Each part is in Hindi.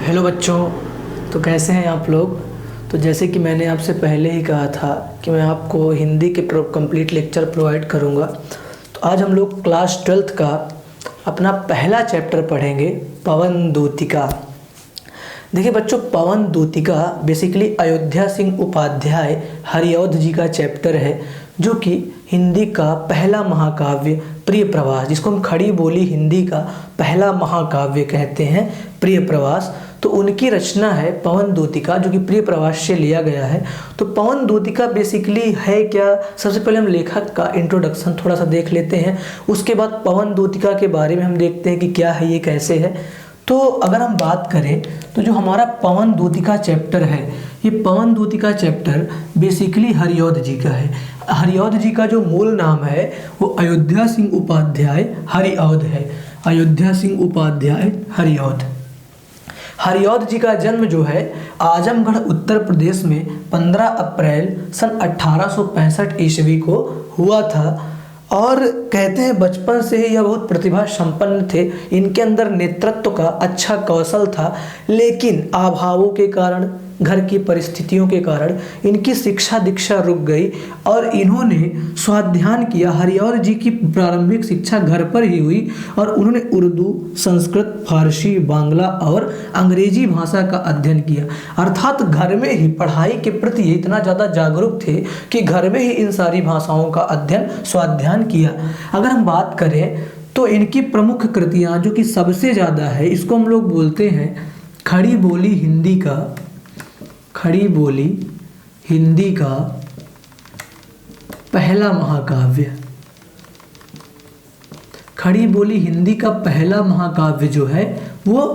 हेलो बच्चों। तो कैसे हैं आप लोग। तो जैसे कि मैंने आपसे पहले ही कहा था कि मैं आपको हिंदी के कंप्लीट लेक्चर प्रोवाइड करूंगा। तो आज हम लोग क्लास 12th का अपना पहला चैप्टर पढ़ेंगे, पवन दूतिका। देखिए बच्चों, पवन दूतिका बेसिकली अयोध्या सिंह उपाध्याय हरिऔध जी का चैप्टर है, जो कि हिंदी का पहला महाकाव्य प्रिय प्रवास, जिसको हम खड़ी बोली हिंदी का पहला महाकाव्य कहते हैं, प्रिय प्रवास। तो उनकी रचना है पवन दूतिका, जो कि प्रिय प्रवास से लिया गया है। तो पवन दूतिका बेसिकली है क्या, सबसे पहले हम लेखक का इंट्रोडक्शन थोड़ा सा देख लेते हैं। उसके बाद पवन दूतिका के बारे में हम देखते हैं कि क्या है, ये कैसे है। तो अगर हम बात करें तो जो हमारा पवन दूतिका चैप्टर है, ये पवन दूतिका चैप्टर बेसिकली हरिऔध जी का है। हरिऔध जी का जो मूल नाम है वो अयोध्या सिंह उपाध्याय हरिऔध है। अयोध्या सिंह उपाध्याय हरिऔध। हरिऔध जी का जन्म जो है आजमगढ़ उत्तर प्रदेश में 15 अप्रैल सन 1865 ईस्वी को हुआ था। और कहते हैं बचपन से ही यह बहुत प्रतिभा संपन्न थे। इनके अंदर नेतृत्व का अच्छा कौशल था, लेकिन अभावों के कारण, घर की परिस्थितियों के कारण इनकी शिक्षा दीक्षा रुक गई और इन्होंने स्वाध्याय किया। हरिऔध जी की प्रारंभिक शिक्षा घर पर ही हुई और उन्होंने उर्दू, संस्कृत, फारसी, बांग्ला और अंग्रेजी भाषा का अध्ययन किया। अर्थात घर में ही पढ़ाई के प्रति इतना ज़्यादा जागरूक थे कि घर में ही इन सारी भाषाओं का अध्ययन, स्वाध्याय किया। अगर हम बात करें तो इनकी प्रमुख कृतियाँ जो कि सबसे ज़्यादा है, इसको हम लोग बोलते हैं खड़ी बोली हिंदी का, खड़ी बोली हिंदी का पहला महाकाव्य। खड़ी बोली हिंदी का पहला महाकाव्य जो है वो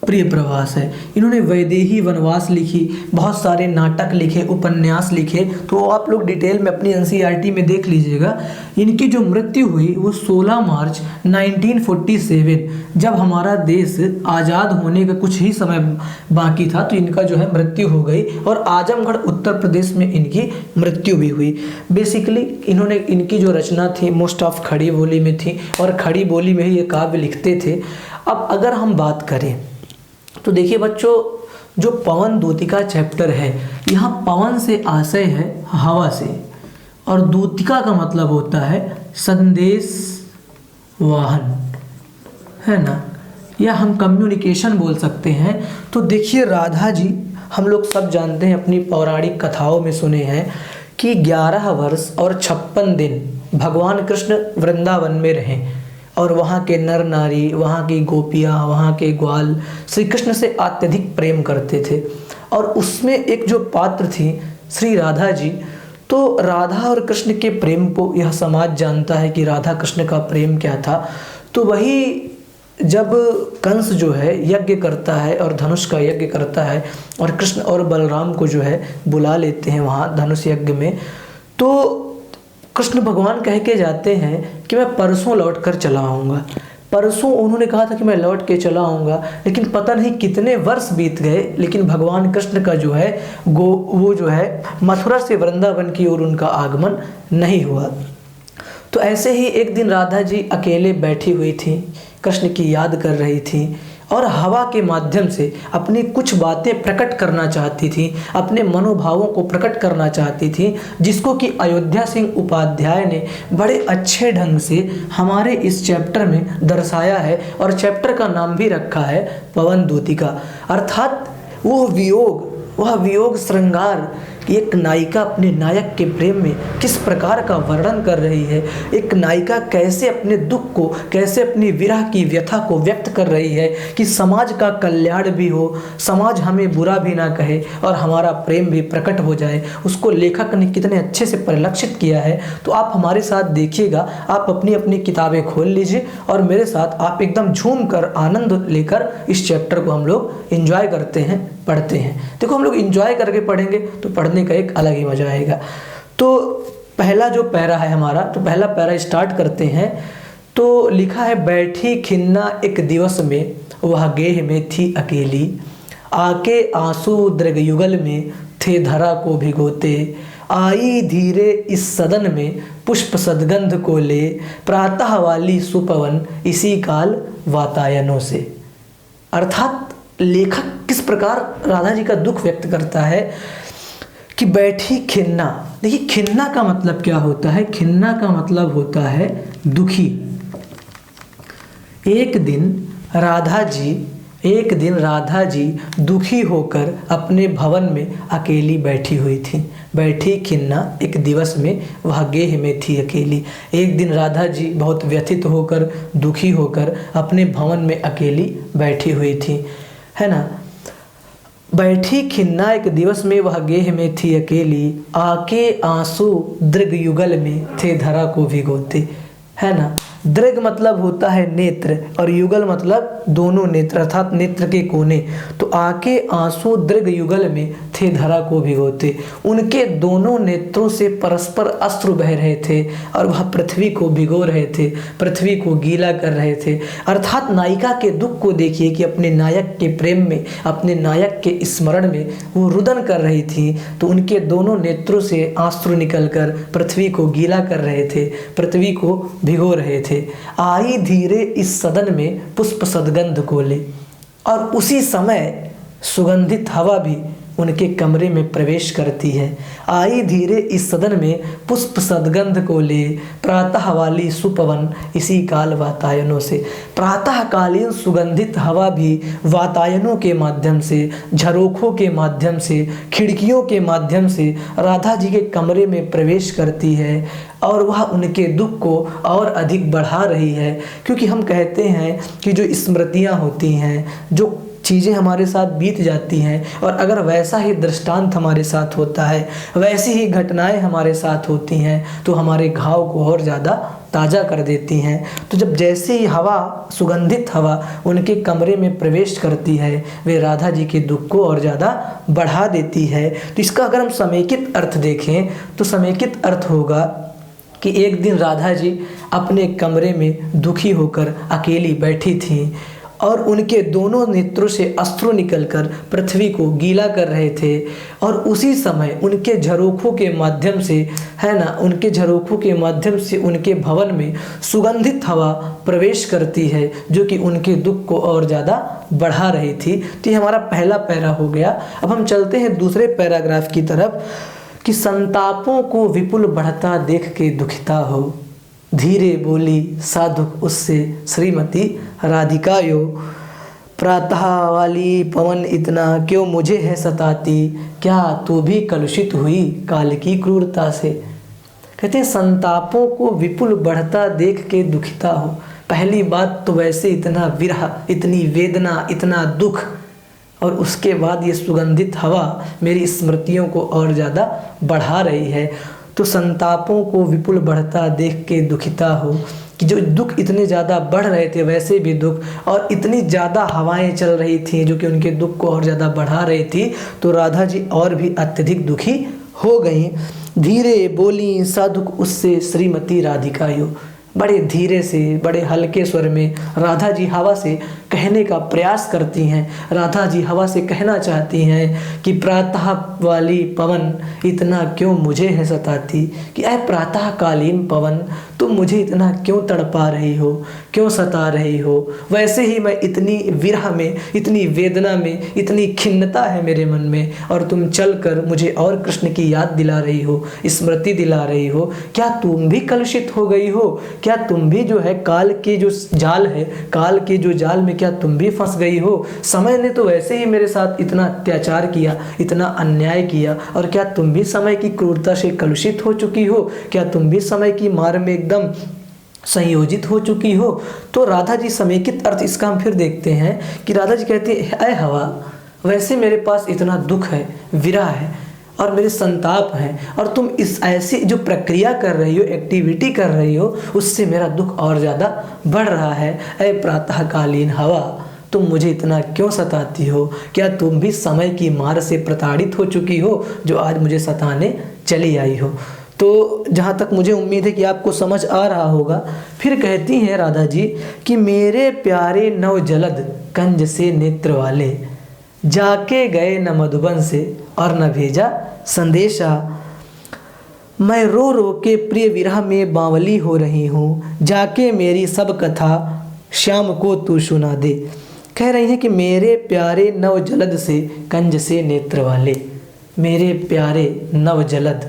प्रिय प्रवास है। इन्होंने वैदेही वनवास लिखी, बहुत सारे नाटक लिखे, उपन्यास लिखे, तो आप लोग डिटेल में अपनी एनसीईआरटी में देख लीजिएगा। इनकी जो मृत्यु हुई वो 16 मार्च 1947, जब हमारा देश आज़ाद होने का कुछ ही समय बाकी था, तो इनका जो है मृत्यु हो गई और आजमगढ़ उत्तर प्रदेश में इनकी मृत्यु भी हुई। बेसिकली इन्होंने, इनकी जो रचना थी मोस्ट ऑफ खड़ी बोली में थी और खड़ी बोली में ही ये काव्य लिखते थे। अब अगर हम बात करें तो देखिए बच्चों, जो पवन दूतिका चैप्टर है, यहाँ पवन से आशय है हवा से, और दूतिका का मतलब होता है संदेश वाहन, है ना, या हम कम्युनिकेशन बोल सकते हैं। तो देखिए राधा जी, हम लोग सब जानते हैं, अपनी पौराणिक कथाओं में सुने हैं कि 11 वर्ष और 56 दिन भगवान कृष्ण वृंदावन में रहे और वहाँ के नर नारी, वहाँ की गोपियाँ, वहाँ के ग्वाल श्री कृष्ण से अत्यधिक प्रेम करते थे। और उसमें एक जो पात्र थी श्री राधा जी, तो राधा और कृष्ण के प्रेम को यह समाज जानता है कि राधा कृष्ण का प्रेम क्या था। तो वही जब कंस जो है यज्ञ करता है और धनुष का यज्ञ करता है और कृष्ण और बलराम को जो है बुला लेते हैं वहाँ धनुष यज्ञ में, तो कृष्ण भगवान कह के जाते हैं कि मैं परसों लौट कर चला आऊँगा। परसों उन्होंने कहा था कि मैं लौट के चला आऊँगा, लेकिन पता नहीं कितने वर्ष बीत गए, लेकिन भगवान कृष्ण का जो है वो जो है मथुरा से वृंदावन की ओर उनका आगमन नहीं हुआ। तो ऐसे ही एक दिन राधा जी अकेले बैठी हुई थी, कृष्ण की याद कर रही थी और हवा के माध्यम से अपनी कुछ बातें प्रकट करना चाहती थी, अपने मनोभावों को प्रकट करना चाहती थी, जिसको कि अयोध्या सिंह उपाध्याय ने बड़े अच्छे ढंग से हमारे इस चैप्टर में दर्शाया है और चैप्टर का नाम भी रखा है पवन दूतिका। अर्थात वह वियोग श्रृंगार, एक नायिका अपने नायक के प्रेम में किस प्रकार का वर्णन कर रही है, एक नायिका कैसे अपने दुख को, कैसे अपनी विरह की व्यथा को व्यक्त कर रही है कि समाज का कल्याण भी हो, समाज हमें बुरा भी ना कहे और हमारा प्रेम भी प्रकट हो जाए, उसको लेखक ने कितने अच्छे से परिलक्षित किया है। तो आप हमारे साथ देखिएगा, आप अपनी अपनी किताबें खोल लीजिए और मेरे साथ आप एकदम झूम कर आनंद लेकर इस चैप्टर को हम लोग एंजॉय करते हैं, पढ़ते हैं। देखो, हम लोग एंजॉय करके पढ़ेंगे तो पढ़ने का एक अलग ही मजा आएगा। तो पहला जो पैरा है हमारा, तो पहला पैरा स्टार्ट करते हैं। तो लिखा है, बैठी खिन्ना एक दिवस में वह गेह में थी अकेली, आके आंसू दृग युगल में थे धरा को भिगोते, आई धीरे इस सदन में पुष्प सदगंध को ले, प्रातः वाली सुपवन इसी काल वातायनों से। अर्थात लेखक किस प्रकार राधा जी का दुख व्यक्त करता है कि बैठी खिन्ना। देखिए खिन्ना का मतलब क्या होता है? खिन्ना का मतलब होता है दुखी। एक दिन राधा जी दुखी होकर अपने भवन में अकेली बैठी हुई थी। बैठी खिन्ना, एक दिवस में वह गेह में थी अकेली। एक दिन राधा जी बहुत व्यथित होकर, दुखी होकर अपने भवन में अकेली बैठी हुई थी, है ना। बैठी खिन्ना, एक दिवस में वह गेह में थी अकेली, आके आंसू दृग युगल में थे धरा को भिगोते, है ना। दृग मतलब होता है नेत्र और युगल मतलब दोनों नेत्र अर्थात नेत्र के कोने। तो आके आंसू दृग युगल में थे धरा को भिगोते, उनके दोनों नेत्रों से परस्पर अश्रु बह रहे थे और वह पृथ्वी को भिगो रहे थे, पृथ्वी को गीला कर रहे थे। अर्थात नायिका के दुख को देखिए कि अपने नायक के प्रेम में, अपने नायक के स्मरण में वो रुदन कर रही थी, तो उनके दोनों नेत्रों से आंसू निकलकर पृथ्वी को गीला कर रहे थे, पृथ्वी को भिगो रहे थे। आई धीरे इस सदन में पुष्प सदगंध को ले, और उसी समय सुगंधित हवा भी उनके कमरे में प्रवेश करती है। आई धीरे इस सदन में पुष्प सदगंध को ले, प्रातः वाली सुपवन इसी काल वातायनों से। प्रातःकालीन सुगंधित हवा भी वातायनों के माध्यम से, झरोखों के माध्यम से, खिड़कियों के माध्यम से राधा जी के कमरे में प्रवेश करती है और वह उनके दुख को और अधिक बढ़ा रही है। क्योंकि हम कहते हैं कि जो स्मृतियाँ होती हैं, जो चीज़ें हमारे साथ बीत जाती हैं, और अगर वैसा ही दृष्टांत हमारे साथ होता है, वैसी ही घटनाएं हमारे साथ होती हैं, तो हमारे घाव को और ज़्यादा ताज़ा कर देती हैं। तो जब जैसे ही हवा, सुगंधित हवा उनके कमरे में प्रवेश करती है, वे राधा जी के दुख को और ज़्यादा बढ़ा देती है। तो इसका अगर हम समेकित अर्थ देखें तो समेकित अर्थ होगा कि एक दिन राधा जी अपने कमरे में दुखी होकर अकेली बैठी थीं और उनके दोनों नेत्रों से अश्रु निकलकर पृथ्वी को गीला कर रहे थे, और उसी समय उनके झरोखों के माध्यम से, है ना, उनके झरोखों के माध्यम से उनके भवन में सुगंधित हवा प्रवेश करती है, जो कि उनके दुख को और ज़्यादा बढ़ा रही थी। तो ये हमारा पहला पैरा हो गया। अब हम चलते हैं दूसरे पैराग्राफ की तरफ कि संतापों को विपुल बढ़ता देख के दुखिता हो, धीरे बोली साधुक उससे श्रीमती राधिका यो, प्रातः वाली पवन इतना क्यों मुझे है सताती, क्या तू भी कलुषित हुई काल की क्रूरता से। कहते हैं संतापों को विपुल बढ़ता देख के दुखिता हो। पहली बात तो वैसे इतना विरह, इतनी वेदना, इतना दुख, और उसके बाद ये सुगंधित हवा मेरी स्मृतियों को और ज़्यादा बढ़ा रही है। तो संतापों को विपुल बढ़ता देख के दुखिता हो, कि जो दुख इतने ज़्यादा बढ़ रहे थे वैसे भी दुख, और इतनी ज़्यादा हवाएं चल रही थी जो कि उनके दुख को और ज़्यादा बढ़ा रही थी, तो राधा जी और भी अत्यधिक दुखी हो गई। धीरे बोली साधुक उससे श्रीमती राधिका यो, बड़े धीरे से, बड़े हल्के स्वर में राधा जी हवा से कहने का प्रयास करती हैं। राधा जी हवा से कहना चाहती हैं कि प्रातः वाली पवन इतना क्यों मुझे है सताती, कि ऐ प्रातःकालीन पवन तुम मुझे इतना क्यों तड़पा रही हो, क्यों सता रही हो। वैसे ही मैं इतनी विरह में, इतनी वेदना में, इतनी खिन्नता है मेरे मन में, और तुम चलकर मुझे और कृष्ण की याद दिला रही हो, स्मृति दिला रही हो। क्या तुम भी कलुषित हो गई हो? क्या तुम भी जो है काल के जो जाल है, काल के जो जाल में क्या तुम भी फंस गई हो? समय ने तो वैसे ही मेरे साथ इतना अत्याचार किया, इतना अन्याय किया, और क्या तुम भी समय की क्रूरता से कलुषित हो चुकी हो? क्या तुम भी समय की मार में एकदम संयोजित हो चुकी हो? तो राधा जी समेकित अर्थ इसका हम फिर देखते हैं कि राधा जी कहते हैं, ऐ हवा, वैसे मेरे पास इतना दुख है, विरह है और मेरे संताप हैं, और तुम इस ऐसी जो प्रक्रिया कर रही हो, एक्टिविटी कर रही हो, उससे मेरा दुख और ज़्यादा बढ़ रहा है। ऐ प्रातःकालीन हवा, तुम मुझे इतना क्यों सताती हो? क्या तुम भी समय की मार से प्रताड़ित हो चुकी हो जो आज मुझे सताने चली आई हो? तो जहाँ तक मुझे उम्मीद है कि आपको समझ आ रहा होगा। फिर कहती हैं राधा जी कि मेरे प्यारे नव जलद कंज से नेत्र वाले, जाके गए न मधुबन से और न भेजा संदेशा, मैं रो रो के प्रिय विरह में बावली हो रही हूँ, जाके मेरी सब कथा श्याम को तू सुना दे। कह रही हैं कि मेरे प्यारे नव जलद से कंज से नेत्र वाले, मेरे प्यारे नव जलद,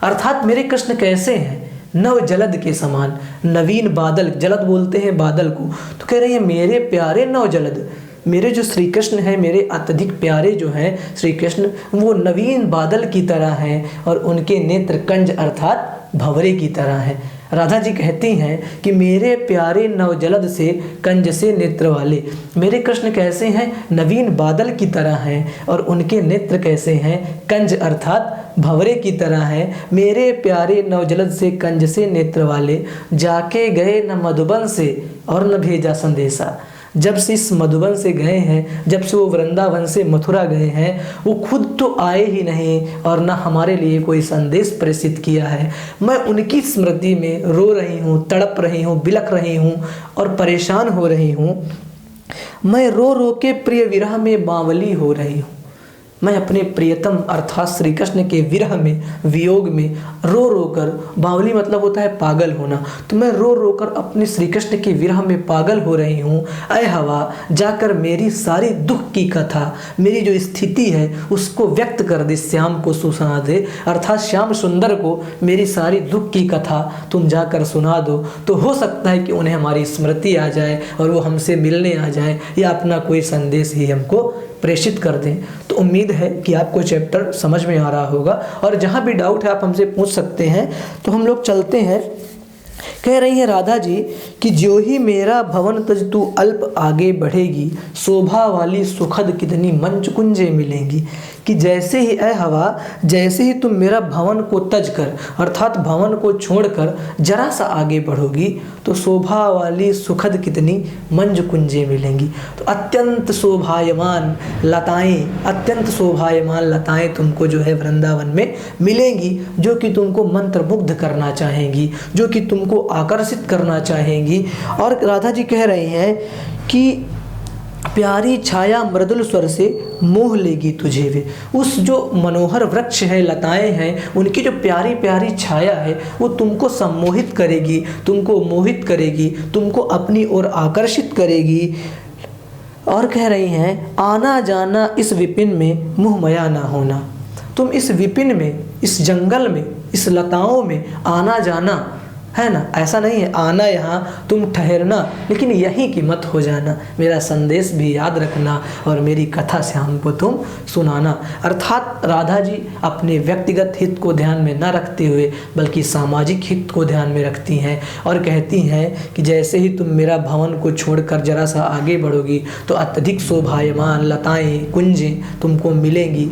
अर्थात मेरे कृष्ण कैसे हैं, नव जलद के समान, नवीन बादल, जलद बोलते हैं बादल को, तो कह रही है मेरे प्यारे नव जलद, मेरे जो श्री कृष्ण हैं, मेरे अत्यधिक प्यारे जो हैं श्री कृष्ण, वो नवीन बादल की तरह हैं और उनके नेत्र कंज अर्थात भंवरे की तरह हैं। राधा जी कहती हैं कि मेरे प्यारे नवजलद से कंज से नेत्र वाले, मेरे कृष्ण कैसे हैं, नवीन बादल की तरह हैं और उनके नेत्र कैसे हैं, कंज अर्थात भंवरे की तरह हैं। मेरे प्यारे नवजलद से कंज से नेत्र वाले, जाके गए न मधुबन से और न भेजा संदेशा। जब से इस मधुबन से गए हैं, जब से वो वृंदावन से मथुरा गए हैं, वो खुद तो आए ही नहीं और ना हमारे लिए कोई संदेश प्रेषित किया है। मैं उनकी स्मृति में रो रही हूँ, तड़प रही हूँ, बिलख रही हूँ और परेशान हो रही हूँ। मैं रो रो के प्रिय विरह में बावली हो रही हूँ। मैं अपने प्रियतम अर्थात श्री कृष्ण के विरह में, वियोग में रो रो कर, बावली मतलब होता है पागल होना, तो मैं रो रो कर अपने श्री कृष्ण के विरह में पागल हो रही हूँ। ऐ हवा, जाकर मेरी सारी दुख की कथा, मेरी जो स्थिति है उसको व्यक्त कर दे, श्याम को सुना दे, अर्थात श्याम सुंदर को मेरी सारी दुख की कथा तुम जाकर सुना दो। तो हो सकता है कि उन्हें हमारी स्मृति आ जाए और वो हमसे मिलने आ जाए या अपना कोई संदेश ही हमको प्रेषित कर दें। तो उम्मीद है कि आपको चैप्टर समझ में आ रहा होगा और जहाँ भी डाउट है आप हमसे पूछ सकते हैं। तो हम लोग चलते हैं। कह रही है राधा जी कि ज्यों ही मेरा भवन तज तू अल्प आगे बढ़ेगी, शोभा वाली सुखद कितनी मंच कुंजे मिलेंगी। कि जैसे ही ऐ हवा, जैसे ही तुम मेरा भवन को तज कर अर्थात भवन को छोड़कर जरा सा आगे बढ़ोगी तो शोभा वाली सुखद कितनी मंज कुंजे मिलेंगी। तो अत्यंत शोभायमान लताएं, अत्यंत शोभायमान लताएं तुमको जो है वृंदावन में मिलेंगी, जो कि तुमको मंत्रमुग्ध करना चाहेंगी, जो कि तुमको आकर्षित करना चाहेंगी। और राधा जी कह रही हैं कि प्यारी छाया मृदुल स्वर से मोह लेगी तुझे वे। उस जो मनोहर वृक्ष है, लताएं हैं, उनकी जो प्यारी प्यारी छाया है वो तुमको सम्मोहित करेगी, तुमको मोहित करेगी, तुमको अपनी ओर आकर्षित करेगी। और कह रही हैं आना जाना इस विपिन में मुहमया ना होना। तुम इस विपिन में, इस जंगल में, इस लताओं में आना जाना है ना, ऐसा नहीं है आना यहाँ तुम ठहरना, लेकिन यहीं की मत हो जाना, मेरा संदेश भी याद रखना और मेरी कथा से हमको तुम सुनाना। अर्थात राधा जी अपने व्यक्तिगत हित को ध्यान में न रखते हुए बल्कि सामाजिक हित को ध्यान में रखती हैं और कहती हैं कि जैसे ही तुम मेरा भवन को छोड़कर जरा सा आगे बढ़ोगी तो अत्यधिक शोभायमान लताएं, कुंजें तुमको मिलेंगी।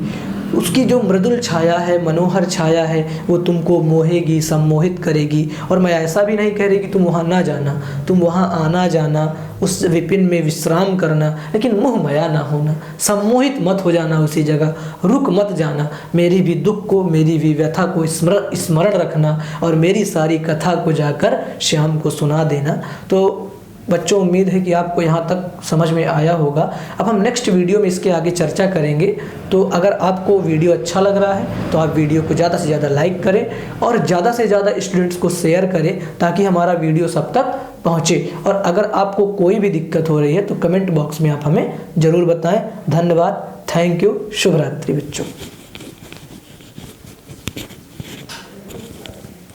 उसकी जो मृदुल छाया है, मनोहर छाया है, वो तुमको मोहेगी, सम्मोहित करेगी। और मैं ऐसा भी नहीं कह रही कि तुम वहाँ ना जाना, तुम वहाँ आना जाना, उस विपिन में विश्राम करना, लेकिन मोहमया ना होना, सम्मोहित मत हो जाना उसी जगह, रुक मत जाना। मेरी भी दुख को, मेरी भी व्यथा को स्मरण रखना और मेरी सारी कथा को जाकर श्याम को सुना देना। तो बच्चों उम्मीद है कि आपको यहाँ तक समझ में आया होगा। अब हम नेक्स्ट वीडियो में इसके आगे चर्चा करेंगे। तो अगर आपको वीडियो अच्छा लग रहा है तो आप वीडियो को ज़्यादा से ज़्यादा लाइक करें और ज़्यादा से ज़्यादा स्टूडेंट्स को शेयर करें ताकि हमारा वीडियो सब तक पहुँचे। और अगर आपको कोई भी दिक्कत हो रही है तो कमेंट बॉक्स में आप हमें ज़रूर बताएं। धन्यवाद, थैंक यू, शुभ रात्रि बच्चों।